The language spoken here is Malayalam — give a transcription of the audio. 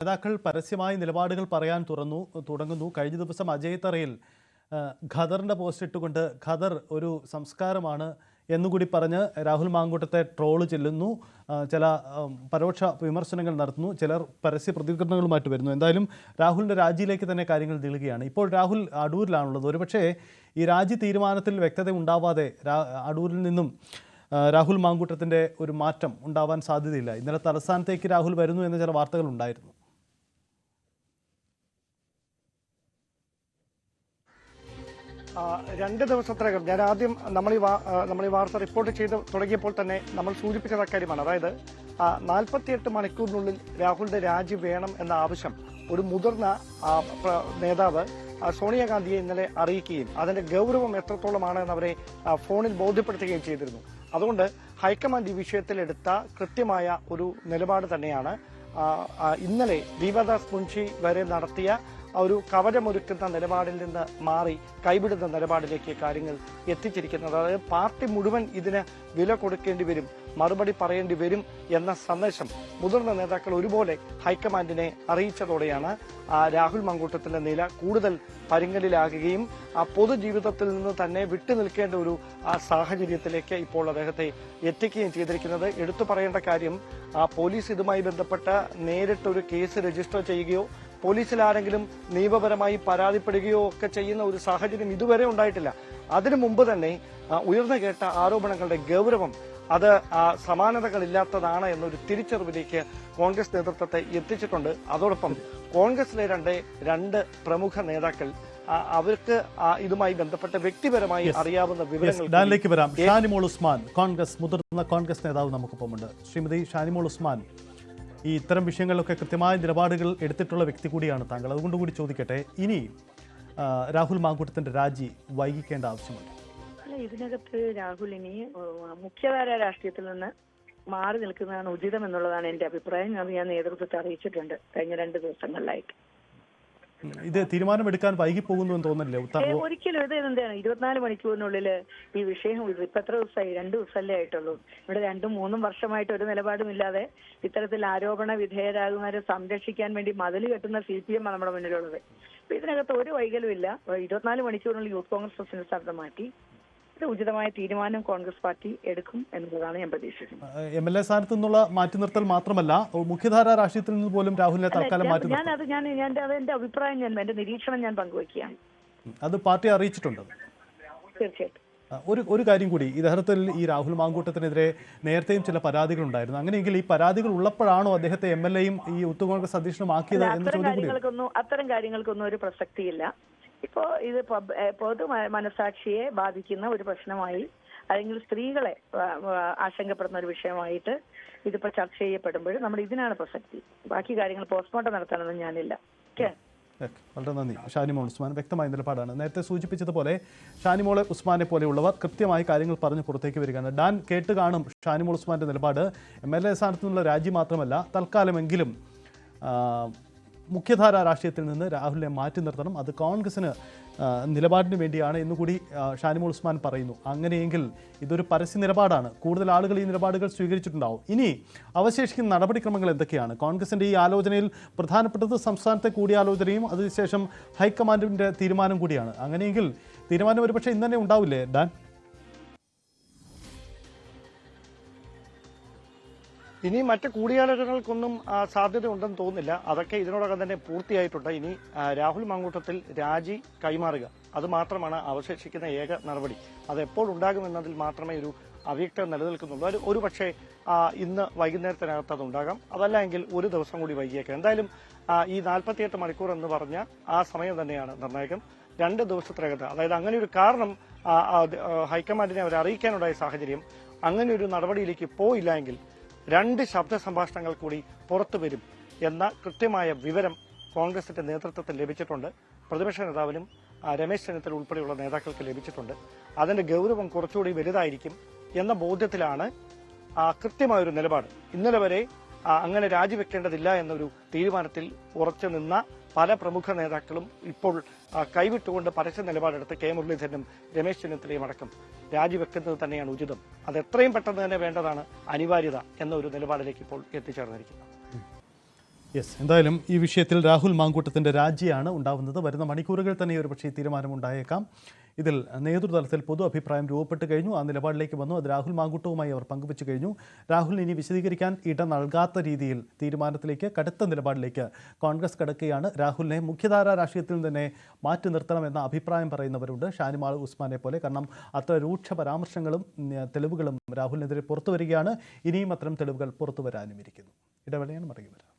നേതാക്കൾ പരസ്യമായി നിലപാടുകൾ പറയാൻ തുടങ്ങുന്നു. കഴിഞ്ഞ ദിവസം അജയ് തറയിൽ ഖദറിൻ്റെ പോസ്റ്റ് ഇട്ടുകൊണ്ട് ഖദർ ഒരു സംസ്കാരമാണ് എന്നുകൂടി പറഞ്ഞ് രാഹുൽ മാങ്കൂട്ടത്തെ ട്രോള് ചെല്ലുന്നു. ചില പരോക്ഷ വിമർശനങ്ങൾ നടത്തുന്നു. ചിലർ പരസ്യ പ്രതികരണങ്ങളുമായിട്ട് വരുന്നു. എന്തായാലും രാഹുലിൻ്റെ രാജിയിലേക്ക് തന്നെ കാര്യങ്ങൾ നീളുകയാണ്. ഇപ്പോൾ രാഹുൽ അടൂരിലാണുള്ളത്. ഒരുപക്ഷേ ഈ രാജി തീരുമാനത്തിൽ വ്യക്തത ഉണ്ടാവാതെ അടൂരിൽ നിന്നും രാഹുൽ മാങ്കൂട്ടത്തിൻ്റെ ഒരു മാറ്റം ഉണ്ടാവാൻ സാധ്യതയില്ല. ഇന്നലെ തലസ്ഥാനത്തേക്ക് രാഹുൽ വരുന്നു എന്ന ചില വാർത്തകൾ ഉണ്ടായിരുന്നു. രണ്ട് ദിവസത്തിനകം ഞാൻ ആദ്യം നമ്മൾ ഈ വാർത്ത റിപ്പോർട്ട് ചെയ്ത് തുടങ്ങിയപ്പോൾ തന്നെ നമ്മൾ സൂചിപ്പിച്ചത് അക്കാര്യമാണ്. അതായത് 48 മണിക്കൂറിനുള്ളിൽ രാഹുലിന്റെ രാജി വേണം എന്ന ആവശ്യം ഒരു മുതിർന്ന നേതാവ് സോണിയാഗാന്ധിയെ ഇന്നലെ അറിയിക്കുകയും അതിന്റെ ഗൗരവം എത്രത്തോളമാണ് എന്നവരെ ഫോണിൽ ബോധ്യപ്പെടുത്തുകയും ചെയ്തിരുന്നു. അതുകൊണ്ട് ഹൈക്കമാൻഡ് ഈ വിഷയത്തിൽ എടുത്ത കൃത്യമായ ഒരു നിലപാട് തന്നെയാണ് ഇന്നലെ ദീപദാസ് മുൻഷി വരെ നടത്തിയ ഒരു കവചമൊരുക്കുന്ന നിലപാടിൽ നിന്ന് മാറി കൈവിടുന്ന നിലപാടിലേക്ക് കാര്യങ്ങൾ എത്തിച്ചിരിക്കുന്നത്. അതായത് പാർട്ടി മുഴുവൻ ഇതിന് വില കൊടുക്കേണ്ടി വരും, മറുപടി പറയേണ്ടി വരും എന്ന സന്ദേശം മുതിർന്ന നേതാക്കൾ ഒരുപോലെ ഹൈക്കമാൻഡിനെ അറിയിച്ചതോടെയാണ് രാഹുൽ മാങ്കൂട്ടത്തിന്റെ നില കൂടുതൽ പരുങ്ങലിലാകുകയും പൊതുജീവിതത്തിൽ നിന്ന് തന്നെ വിട്ടുനിൽക്കേണ്ട ഒരു സാഹചര്യത്തിലേക്ക് ഇപ്പോൾ അദ്ദേഹത്തെ എത്തിക്കുകയും ചെയ്തിരിക്കുന്നത്. എടുത്തു പറയേണ്ട കാര്യം, പോലീസ് ഇതുമായി ബന്ധപ്പെട്ട് നേരിട്ടൊരു കേസ് രജിസ്റ്റർ ചെയ്യുകയോ പോലീസിൽ ആരെങ്കിലും നിയമപരമായി പരാതിപ്പെടുകയോ ഒക്കെ ചെയ്യുന്ന ഒരു സാഹചര്യം ഇതുവരെ ഉണ്ടായിട്ടില്ല. അതിനു മുമ്പ് തന്നെ ഉയർന്നു കേട്ട ആരോപണങ്ങളുടെ ഗൗരവം അത് സമാനതകളില്ലാത്തതാണ് എന്നൊരു തിരിച്ചറിവിലേക്ക് കോൺഗ്രസ് നേതൃത്വത്തെ എത്തിച്ചിട്ടുണ്ട്. അതോടൊപ്പം കോൺഗ്രസിലെ രണ്ട് പ്രമുഖ നേതാക്കൾ അവർക്ക് ഇതുമായി ബന്ധപ്പെട്ട് വ്യക്തിപരമായി അറിയാവുന്ന വിവരങ്ങളിലേക്ക് വരാം. ഷാനിമോൾ ഉസ്മാൻ, മുതിർന്ന കോൺഗ്രസ് നേതാവ് നമുക്കൊപ്പമുണ്ട്. ശ്രീമതി ഷാനിമോൾ ഉസ്മാൻ, ഈ ഇത്തരം വിഷയങ്ങളിലൊക്കെ കൃത്യമായ നിലപാടുകൾ എടുത്തിട്ടുള്ള വ്യക്തി കൂടിയാണ് താങ്കൾ. അതുകൊണ്ടുകൂടി ചോദിക്കട്ടെ, ഇനി രാഹുൽ മാങ്കൂട്ടത്തിന്റെ രാജി വൈകിക്കേണ്ട ആവശ്യമുണ്ട്? ഇതിനകത്ത് രാഹുൽ ഇനി മുഖ്യധാര രാഷ്ട്രീയത്തിൽ നിന്ന് മാറി നിൽക്കുന്നതാണ് ഉചിതം എന്നുള്ളതാണ് എന്റെ അഭിപ്രായം. അത് ഞാൻ നേതൃത്വത്തെ അറിയിച്ചിട്ടുണ്ട് കഴിഞ്ഞ 2 ദിവസങ്ങളിലായിട്ട്. ഇത് തീരുമാനമെടുക്കാൻ വൈകി പോകുന്നു എന്ന് തോന്നില്ലേ? ഒരിക്കലും. ഇത് എന്താണ് 24 മണിക്കൂറിനുള്ളിൽ ഈ വിഷയം ഇപ്പൊ എത്ര ദിവസമായി? 2 ദിവസമല്ലേ ആയിട്ടുള്ളൂ. ഇവിടെ 2-3 വർഷമായിട്ട് ഒരു നിലപാടുമില്ലാതെ ഇത്തരത്തിൽ ആരോപണ വിധേയരാകുന്നവരെ സംരക്ഷിക്കാൻ വേണ്ടി മതിൽ കെട്ടുന്ന CPM ആണ് നമ്മുടെ മുന്നിലുള്ളത്. അപ്പൊ ഇതിനകത്ത് ഒരു വൈകലും ഇല്ല. 24 മണിക്കൂറിനുള്ളിൽ യൂത്ത് കോൺഗ്രസ് പ്രസിഡന്റ് സ്ഥാനത്ത് മാറ്റി ഉചിതമായ തീരുമാനം കോൺഗ്രസ് പാർട്ടി എടുക്കും എന്നുള്ളതാണ് ഞാൻ പ്രതീക്ഷിക്കുന്നത്. MLA സ്ഥാനത്ത് നിന്നുള്ള മാറ്റി നിർത്തൽ മാത്രമല്ല, മുഖ്യധാരാ രാഷ്ട്രീയത്തിൽ നിന്ന് പോലും രാഹുലിനെ തൽക്കാലം മാറ്റി എന്റെ അഭിപ്രായം, എന്റെ നിരീക്ഷണം ഞാൻ പങ്കുവയ്ക്കുകയാണ്. അത് പാർട്ടി അറിയിച്ചിട്ടുണ്ട്. തീർച്ചയായിട്ടും. ഒരു കാര്യം കൂടി, യഥാർത്ഥത്തിൽ ഈ രാഹുൽ മാങ്കൂട്ടത്തിനെതിരെ നേരത്തെയും ചില പരാതികൾ ഉണ്ടായിരുന്നു. അങ്ങനെയെങ്കിൽ ഈ പരാതികൾ ഉള്ളപ്പോഴാണോ അദ്ദേഹത്തെ MLAയും ഈ യൂത്ത് കോൺഗ്രസ് അധ്യക്ഷനുമാക്കിയത് എന്ന ചോദ്യം കൂടി. അത്തരം കാര്യങ്ങൾക്കൊന്നും ഒരു പ്രസക്തിയില്ല. ഇപ്പോ ഇത് പൊതു മനസാക്ഷിയെ ബാധിക്കുന്ന ഒരു പ്രശ്നമായി, അല്ലെങ്കിൽ സ്ത്രീകളെ ആശങ്കപ്പെടുന്ന ഒരു വിഷയമായിട്ട് ഇതിപ്പോ ചർച്ച ചെയ്യപ്പെടുമ്പോൾ നമ്മൾ ഇതിനാണ് പ്രസക്തി. ബാക്കി കാര്യങ്ങൾ പോസ്റ്റ്മോർട്ടം നടത്താനൊന്നും ഞാനില്ല. വളരെ നന്ദി. ഷാനിമോൾ ഉസ്മാൻ, വ്യക്തമായ നിലപാടാണ്. നേരത്തെ സൂചിപ്പിച്ചതുപോലെ ഷാനിമോൾ ഉസ്മാനെ പോലെയുള്ളവർ കൃത്യമായി കാര്യങ്ങൾ പറഞ്ഞ് പുറത്തേക്ക് വരികയാണ്. ഡാൻ കേട്ട് കാണും ഷാനിമോൾ ഉസ്മാന്റെ നിലപാട്. MLA സ്ഥാനത്തു നിന്നുള്ള രാജി മാത്രമല്ല, തൽക്കാലമെങ്കിലും മുഖ്യധാരാ രാഷ്ട്രീയത്തിൽ നിന്ന് രാഹുലിനെ മാറ്റി നിർത്തണം, അത് കോൺഗ്രസിന് നിലപാടിന് വേണ്ടിയാണ് എന്നുകൂടി ഷാനിമോൾ ഉസ്മാൻ പറയുന്നു. അങ്ങനെയെങ്കിൽ ഇതൊരു പരസ്യ നിലപാടാണ്. കൂടുതൽ ആളുകൾ ഈ നിലപാടുകൾ സ്വീകരിച്ചിട്ടുണ്ടാവും. ഇനി അവശേഷിക്കുന്ന നടപടിക്രമങ്ങൾ എന്തൊക്കെയാണ്? കോൺഗ്രസിൻ്റെ ഈ ആലോചനയിൽ പ്രധാനപ്പെട്ടത് സംസ്ഥാനത്തെ കൂടിയാലോചനയും അതിനുശേഷം ഹൈക്കമാൻഡിൻ്റെ തീരുമാനം കൂടിയാണ്. അങ്ങനെയെങ്കിൽ തീരുമാനം ഒരുപക്ഷെ ഇന്ന് തന്നെ ഉണ്ടാവില്ലേ ഡാൻ? ഇനി മറ്റ് കൂടിയാലോചനകൾക്കൊന്നും സാധ്യത ഉണ്ടെന്ന് തോന്നുന്നില്ല. അതൊക്കെ ഇതിനോടകം തന്നെ പൂർത്തിയായിട്ടുണ്ട്. ഇനി രാഹുൽ മാങ്കൂട്ടത്തിൽ രാജി കൈമാറുക, അത് മാത്രമാണ് അവശേഷിക്കുന്ന ഏക നടപടി. അത് എപ്പോൾ ഉണ്ടാകുമെന്നതിൽ മാത്രമേ ഒരു അവ്യക്തത നിലനിൽക്കുന്നുള്ളൂ. ഒരു പക്ഷേ ഇന്ന് വൈകുന്നേരത്തിനകത്ത് അത് ഉണ്ടാകാം, അതല്ല എങ്കിൽ ഒരു ദിവസം കൂടി വൈകിയേക്കാം. എന്തായാലും ഈ 48 മണിക്കൂർ എന്ന് പറഞ്ഞ ആ സമയം തന്നെയാണ് നിർണായകം. 2 ദിവസത്തിനകത്ത്, അതായത് അങ്ങനെ ഒരു കാരണം ഹൈക്കമാൻഡിനെ അവരെ അറിയിക്കാനുണ്ടായ സാഹചര്യം, അങ്ങനെ ഒരു നടപടിയിലേക്ക് പോയില്ല എങ്കിൽ 2 ശബ്ദ സംഭാഷണങ്ങൾ കൂടി പുറത്തു വരും എന്ന കൃത്യമായ വിവരം കോൺഗ്രസിന്റെ നേതൃത്വത്തിൽ ലഭിച്ചിട്ടുണ്ട്. പ്രതിപക്ഷ നേതാവിനും രമേശ് ചെന്നിത്തല ഉൾപ്പെടെയുള്ള നേതാക്കൾക്ക് ലഭിച്ചിട്ടുണ്ട്. അതിന്റെ ഗൗരവം കുറച്ചുകൂടി വലുതായിരിക്കും എന്ന ബോധ്യത്തിലാണ് കൃത്യമായൊരു നിലപാട്. ഇന്നലെ വരെ അങ്ങനെ രാജിവെക്കേണ്ടതില്ല എന്നൊരു തീരുമാനത്തിൽ ഉറച്ചു നിന്ന പല പ്രമുഖ നേതാക്കളും ഇപ്പോൾ കൈവിട്ടുകൊണ്ട് പരസ്യ നിലപാടെടുത്ത് കെ മുരളീധരനും രമേശ് ചെന്നിത്തലയും അടക്കം രാജിവെക്കുന്നത് തന്നെയാണ് ഉചിതം. അത് എത്രയും പെട്ടെന്ന് തന്നെ വേണ്ടതാണ്, അനിവാര്യത എന്ന ഒരു നിലപാടിലേക്ക് ഇപ്പോൾ എത്തിച്ചേർന്നിരിക്കുന്നത്. യെസ്, എന്തായാലും ഈ വിഷയത്തിൽ രാഹുൽ മാങ്കൂട്ടത്തിൻ്റെ രാജിയാണ് ഉണ്ടാവുന്നത്. വരുന്ന മണിക്കൂറുകൾ തന്നെ ഒരു പക്ഷേ തീരുമാനമുണ്ടായേക്കാം. ഇതിൽ നേതൃതലത്തിൽ പൊതു അഭിപ്രായം രൂപപ്പെട്ട് കഴിഞ്ഞു. ആ നിലപാടിലേക്ക് വന്നു. അത് രാഹുൽ മാങ്കൂട്ടവുമായി അവർ പങ്കുവച്ചു കഴിഞ്ഞു. രാഹുലിന് ഇനി വിശദീകരിക്കാൻ ഇട നൽകാത്ത രീതിയിൽ തീരുമാനത്തിലേക്ക്, കടുത്ത നിലപാടിലേക്ക് കോൺഗ്രസ് കടക്കുകയാണ്. രാഹുലിനെ മുഖ്യധാരാ രാഷ്ട്രീയത്തിൽ തന്നെ മാറ്റി നിർത്തണമെന്ന അഭിപ്രായം പറയുന്നവരുണ്ട്, ഷാനിമാൾ ഉസ്മാനെ പോലെ. കാരണം അത്ര രൂക്ഷ പരാമർശങ്ങളും തെളിവുകളും രാഹുലിനെതിരെ പുറത്തു വരികയാണ്. ഇനിയും അത്തരം തെളിവുകൾ പുറത്തു വരാനും ഇരിക്കുന്നു. ഇടവേളയാണ്, മടങ്ങി വരാം.